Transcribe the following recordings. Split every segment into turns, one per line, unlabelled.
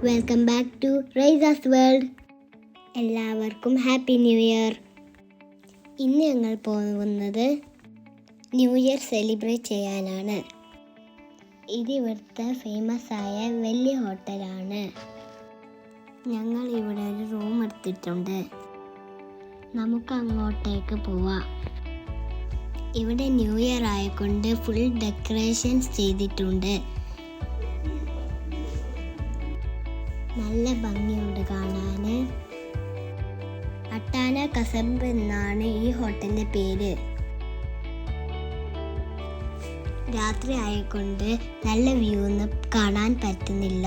Welcome back to Raisa's world. എല്ലാവർക്കും happy new year. ഇന്ന് ഞങ്ങൾ പോകുന്നത് ന്യൂ ഇയർ സെലിബ്രേറ്റ് ചെയ്യാനാണ്. ഇത് ഇവിടുത്തെ ഫേമസ് ആയ വലിയ ഹോട്ടലാണ്. ഞങ്ങൾ ഇവിടെ ഒരു റൂം എടുത്തിട്ടുണ്ട്. നമുക്ക് അങ്ങോട്ടേക്ക് പോവാം. ഇവിടെ ന്യൂ ഇയർ ആയതുകൊണ്ട് ഫുൾ ഡെക്കറേഷൻസ് ചെയ്തിട്ടുണ്ട്. നല്ല ഭംഗിയുണ്ട് കാണാൻ. അട്ടാന കസബ് എന്നാണ് ഈ ഹോട്ടലിൻ്റെ പേര്. രാത്രി ആയതുകൊണ്ട് നല്ല വ്യൂ ഒന്നും കാണാൻ പറ്റുന്നില്ല.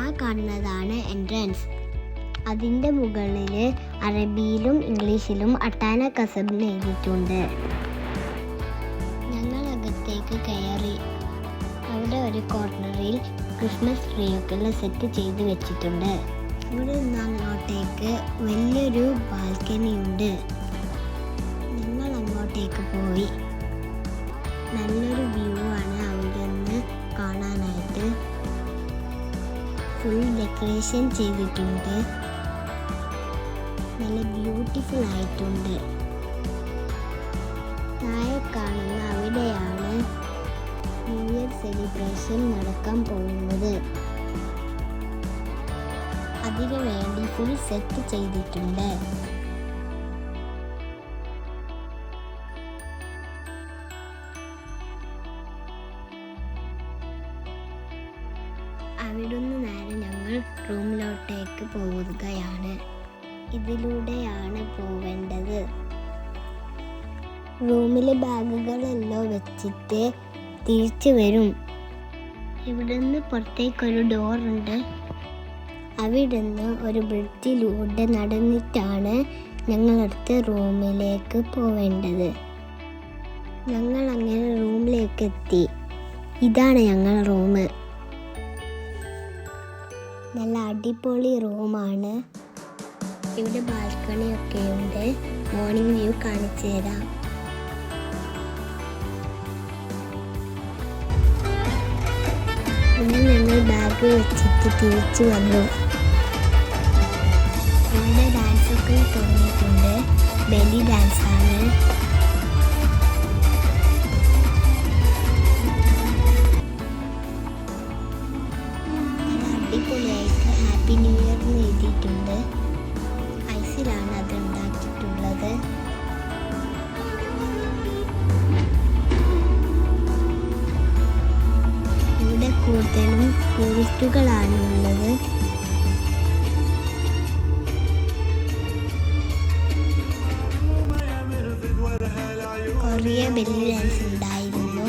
ആ കാണുന്നതാണ് എൻട്രൻസ്. അതിൻ്റെ മുകളിൽ അറബിയിലും ഇംഗ്ലീഷിലും അട്ടാന കസബ് എഴുതിയിട്ടുണ്ട്. ഞങ്ങൾ അകത്തേക്ക് കയറി. അവിടെ ഒരു കോർണറിൽ ക്രിസ്മസ് ട്രീ ഒക്കെ സെറ്റ് ചെയ്ത് വെച്ചിട്ടുണ്ട്. ഇവിടെ നിന്ന് അങ്ങോട്ടേക്ക് വലിയൊരു ബാൽക്കണി ഉണ്ട്. ഞങ്ങൾ അങ്ങോട്ടേക്ക് പോയി. നല്ലൊരു വ്യൂ ആണ് അവിടെ നിന്ന് കാണാനായിട്ട്. ഫുൾ ഡെക്കറേഷൻ ചെയ്തിട്ടുണ്ട്. നല്ല ബ്യൂട്ടിഫുൾ ആയിട്ടുണ്ട്. താഴെ കാണുന്ന അവിടെയാണ് ന്യൂ ഇയർ സെലിബ്രേഷൻ നടക്കാൻ പോകുന്നത്. അതിനു വേണ്ടി ഫുൾ സെറ്റ് ചെയ്തിട്ടുണ്ട്. അവിടുന്ന് നേരെ ഞങ്ങൾ റൂമിലോട്ടേക്ക് പോവുകയാണ്. ഇതിലൂടെയാണ് പോവേണ്ടത്. റൂമിലെ ബാഗുകളെല്ലാം വെച്ചിട്ട് തിരിച്ചു വരും. ഇവിടുന്ന് പുറത്തേക്കൊരു ഡോറുണ്ട്. അവിടുന്ന് ഒരു ബ്രിഡ്ജിലൂടെ നടന്നിട്ടാണ് ഞങ്ങളടുത്ത റൂമിലേക്ക് പോവേണ്ടത്. ഞങ്ങൾ അങ്ങനെ റൂമിലേക്ക് എത്തി. ഇതാണ് ഞങ്ങളുടെ റൂം. നല്ല അടിപൊളി റൂമാണ്. ഇവിടെ ബാൽക്കണി ഒക്കെ ഉണ്ട്. മോർണിംഗ് വ്യൂ കാണിച്ചു തരാം. പിന്നെ ഞങ്ങൾ ബാഗ് വെച്ചിട്ട് തിരിച്ചു വന്നു. ഇവിടെ ഡാൻസ് ഒക്കെ തുടങ്ങിയിട്ടുണ്ട്. ബെല്ലി ഡാൻസ് ആണ്. അടിപൊളിയായിട്ട് ഹാപ്പി ന്യൂ ഇയർ എന്ന് എഴുതിയിട്ടുണ്ട്. ഐസിലാണ് അത് ഉണ്ടാക്കിയിട്ടുള്ളത്. ഇവിടെ കൂടുതലും ടൂറിസ്റ്റുകളാണ് ഉള്ളത്. കുറേ ബെല്ലി ഡാൻസ് ഉണ്ടായിരുന്നു.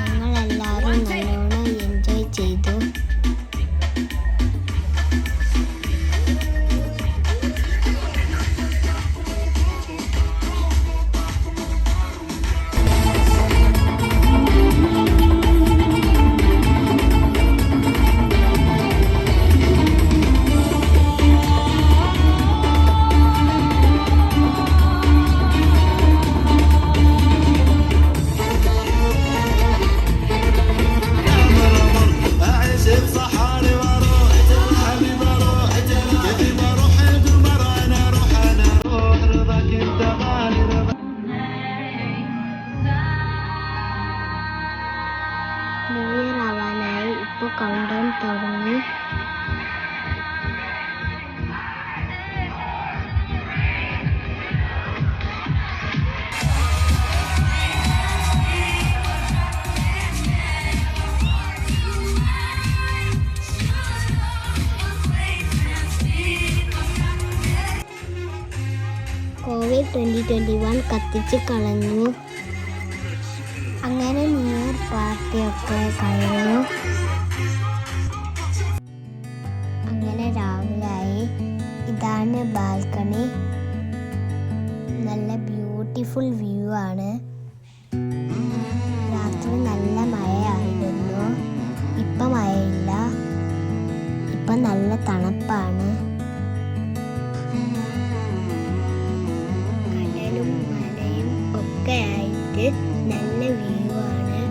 ഞങ്ങളെല്ലാവരും നല്ലോണം എൻജോയ് ചെയ്തു. ന്യൂ ഇയർ ആവാനായി ഇപ്പോൾ കൗണ്ട് ഡൗൺ തുടങ്ങി. കോവിഡ് 2021 കത്തിച്ച് കളഞ്ഞു. അങ്ങനെ ന്യൂ ഇയർ പാർട്ടിയൊക്കെ കഴിഞ്ഞു. അങ്ങനെ രാവിലെയായി. ഇതാണ് ബാൽക്കണി. നല്ല ബ്യൂട്ടിഫുൾ വ്യൂ ആണ്. രാത്രി നല്ല മഴയായിരുന്നു. ഇപ്പം മഴയില്ല. ഇപ്പം നല്ല തണുപ്പാണ്. കടലും മലയും ഒക്കെ ആയിട്ട് നല്ല വ്യൂ ആണ്.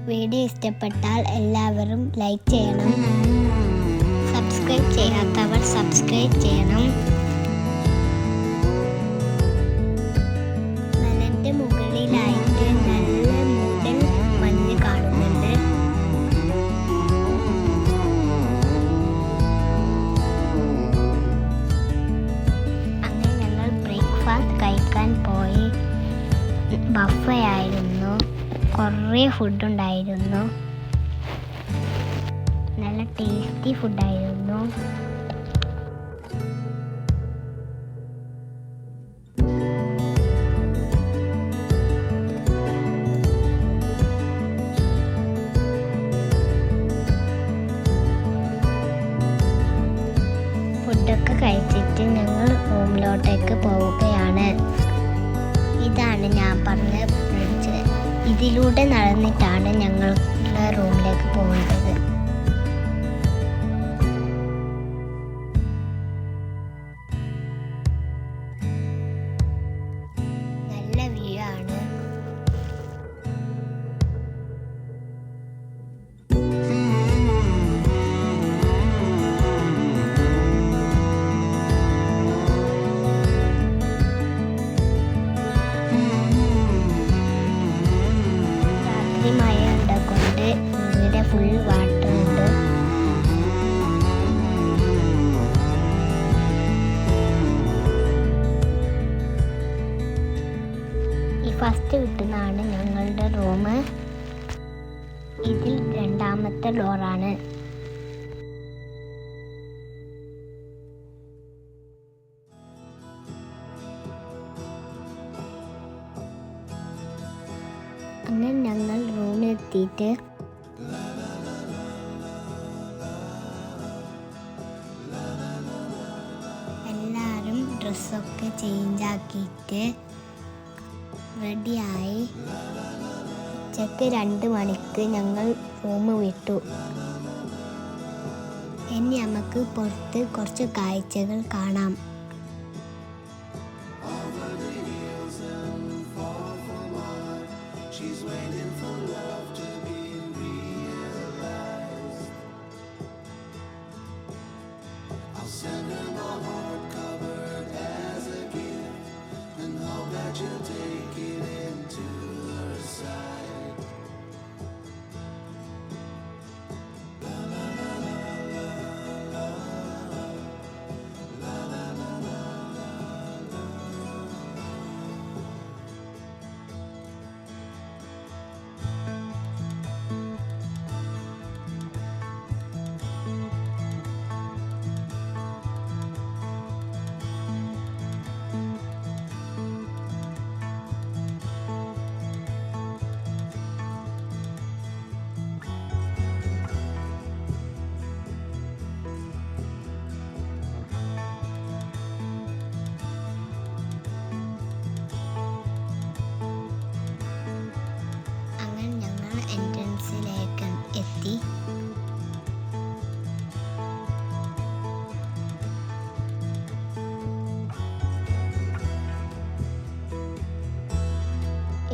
വീഡിയോ ഇഷ്ടപ്പെട്ടാൽ എല്ലാവരും ലൈക്ക് ചെയ്യണം. സബ്സ്ക്രൈബ് ചെയ്യാത്തവർ സബ്സ്ക്രൈബ് ചെയ്യണം. മലന്റെ മുകളിലായിട്ട് നല്ല മൂടൽ മഞ്ഞ് കാണുന്നുണ്ട്. അങ്ങനെ ഞങ്ങൾ ബ്രേക്ക്ഫാസ്റ്റ് കഴിക്കാൻ പോയി. ബഫേ ആയിരുന്നു. കുറേ ഫുഡുണ്ടായിരുന്നു. നല്ല ടേസ്റ്റി ഫുഡായിരുന്നു. ഫുഡൊക്കെ കഴിച്ചിട്ട് ഞങ്ങൾ റൂമിലോട്ടേക്ക് പോവുകയാണ്. ഇതാണ് ഞാൻ പറഞ്ഞ ബ്രിഡ്ജ്. ഇതിലൂടെ നടന്നിട്ടാണ് ഞങ്ങളുടെ റൂമിലേക്ക് പോകേണ്ടത്. നല്ല വ്യൂ ആണ്. മഴ ഉണ്ടാക്കൊണ്ട് ഇവിടെ ഫുൾ വാട്ടർ ഉണ്ട്. ഈ ഫസ്റ്റ് കിട്ടുന്നതാണ് ഞങ്ങളുടെ റൂം. ഇതിൽ രണ്ടാമത്തെ ഫ്ലോറാണ്. അങ്ങനെ ഞങ്ങൾ റൂമിലെത്തിയിട്ട് എല്ലാവരും ഡ്രസ്സൊക്കെ ചേഞ്ച് ആക്കിയിട്ട് റെഡിയായി. ഉച്ചക്ക് 2 മണിക്ക് ഞങ്ങൾ റൂം വിട്ടു. ഇനി നമുക്ക് പുറത്ത് കുറച്ച് കാഴ്ചകൾ കാണാം. എത്തി.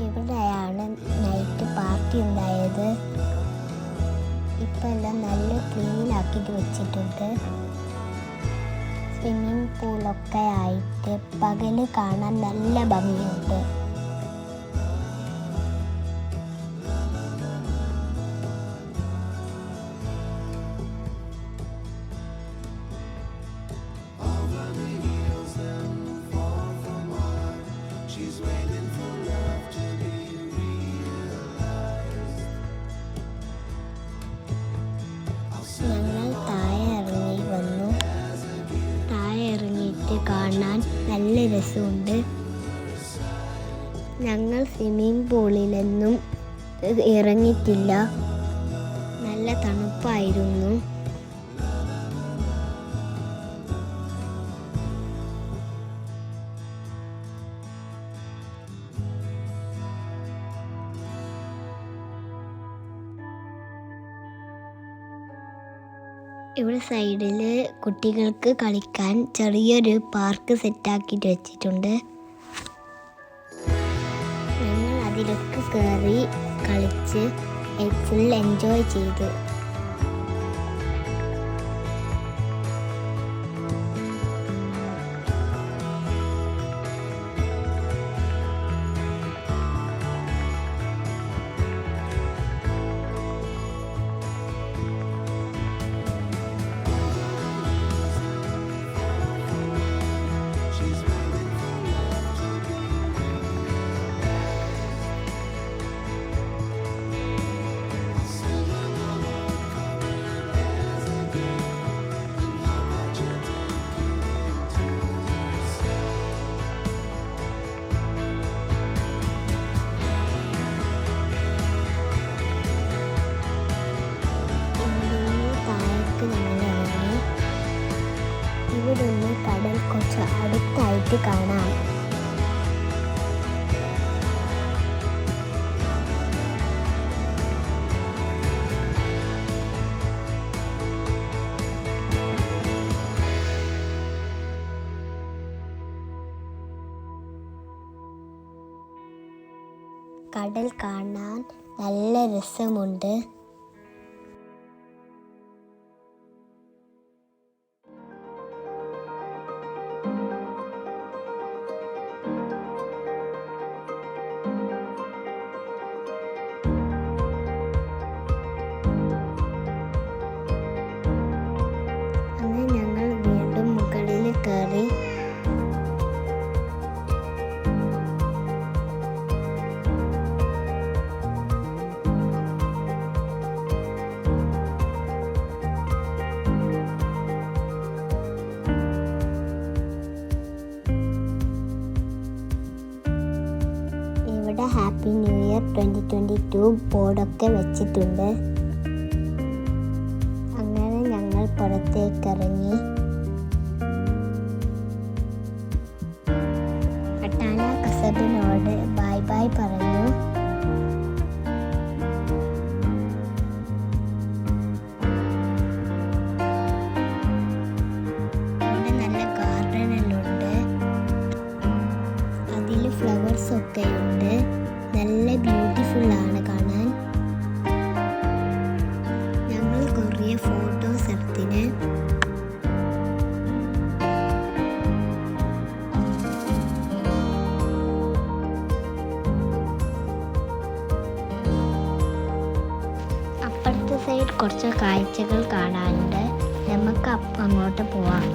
ഇവിടെയാണ് നൈറ്റ് പാർട്ടി ഉണ്ടായത്. ഇപ്പം എല്ലാം നല്ല ക്ലീൻ ആക്കിയിട്ട് വെച്ചിട്ടുണ്ട്. സ്വിമ്മിങ് പൂളൊക്കെ ആയിട്ട് പകല് കാണാൻ നല്ല ഭംഗിയുണ്ട്. കാണാൻ നല്ല രസമുണ്ട്. ഞങ്ങൾ സ്വിമ്മിംഗ് പൂളിലൊന്നും ഇറങ്ങിയിട്ടില്ല. നല്ല തണുപ്പായിരുന്നു. ഇവിടെ സൈഡിൽ കുട്ടികൾക്ക് കളിക്കാൻ ചെറിയൊരു പാർക്ക് സെറ്റാക്കിയിട്ട് വെച്ചിട്ടുണ്ട്. ഞങ്ങൾ അതിലൊക്കെ കയറി കളിച്ച് ഫുൾ എൻജോയ് ചെയ്തു. ഇവിടെ നിന്ന് കടൽ കുറച്ച് അടുത്തായിട്ട് കാണാം. കടൽ കാണാൻ നല്ല രസമുണ്ട്. കയറി ഇവിടെ ഹാപ്പി ന്യൂ ഇയർ 2022 ബോർഡൊക്കെ വെച്ചിട്ടുണ്ട്. അങ്ങനെ ഞങ്ങൾ പുറത്തേക്കിറങ്ങി. കസബിനോട് ബൈ ബൈ പറഞ്ഞു. ഇവിടെ നല്ല ഗാർഡൻ എല്ലാം ഉണ്ട്. അതിൽ ഫ്ലവേഴ്സ് ഒക്കെ ഉണ്ട്. നല്ല ബ്യൂട്ടിഫുൾ ആണ് കാണാൻ. ഞങ്ങൾ കുറേ ഫോട്ടോസ് എടുത്തിന്. സൈഡ് കുറച്ച് കാഴ്ചകൾ കാണാനുണ്ട്. നമുക്ക് അങ്ങോട്ട് പോവാം.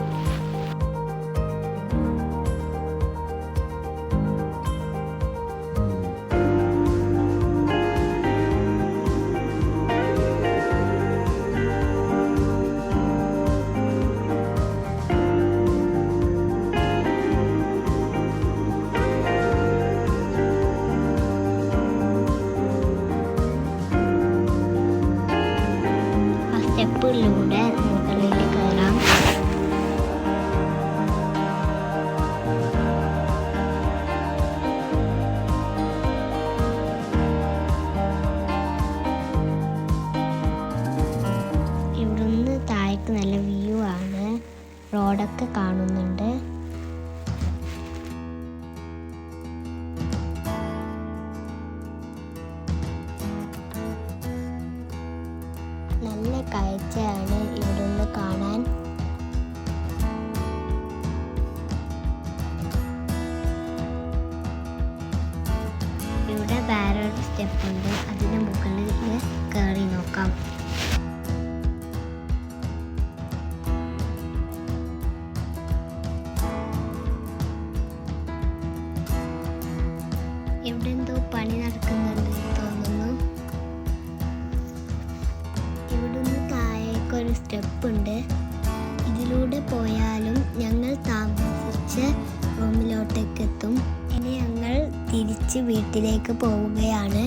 സ്റ്റെപ്പിലൂടെ മുകളിൽ കയറാം. ഇവിടുന്ന് താഴേക്ക് നല്ല വ്യൂ ആണ്. റോഡൊക്കെ കാണുന്നുണ്ട്. നല്ല കാഴ്ചയാണ് ഇവിടുന്ന് കാണാൻ. ഇവിടെ വേറൊരു സ്റ്റെപ്പ് ഉണ്ട്. അതിന് മുകളിൽ കയറി നോക്കാം. ഇവിടെ എന്തോ പണി നടക്കുന്നുണ്ട് തോന്നുന്നു. ഇവിടുന്ന് താഴേക്കൊരു സ്റ്റെപ്പ് ഉണ്ട്. ഇതിലൂടെ പോയാലും ഞങ്ങൾ താമസിച്ച തിരിച്ച് വീട്ടിലേക്ക് പോവുകയാണ്.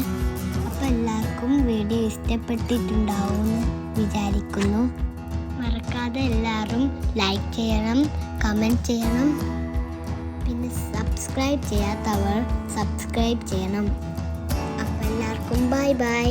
അപ്പോൾ എല്ലാവർക്കും വീഡിയോ ഇഷ്ടപ്പെട്ടിട്ടുണ്ടാവും വിചാരിക്കുന്നു. മറക്കാതെ എല്ലാവരും ലൈക്ക് ചെയ്യണം, കമൻറ്റ് ചെയ്യണം. പിന്നെ സബ്സ്ക്രൈബ് ചെയ്യാത്തവർ സബ്സ്ക്രൈബ് ചെയ്യണം. അപ്പോൾ എല്ലാവർക്കും ബൈ ബൈ.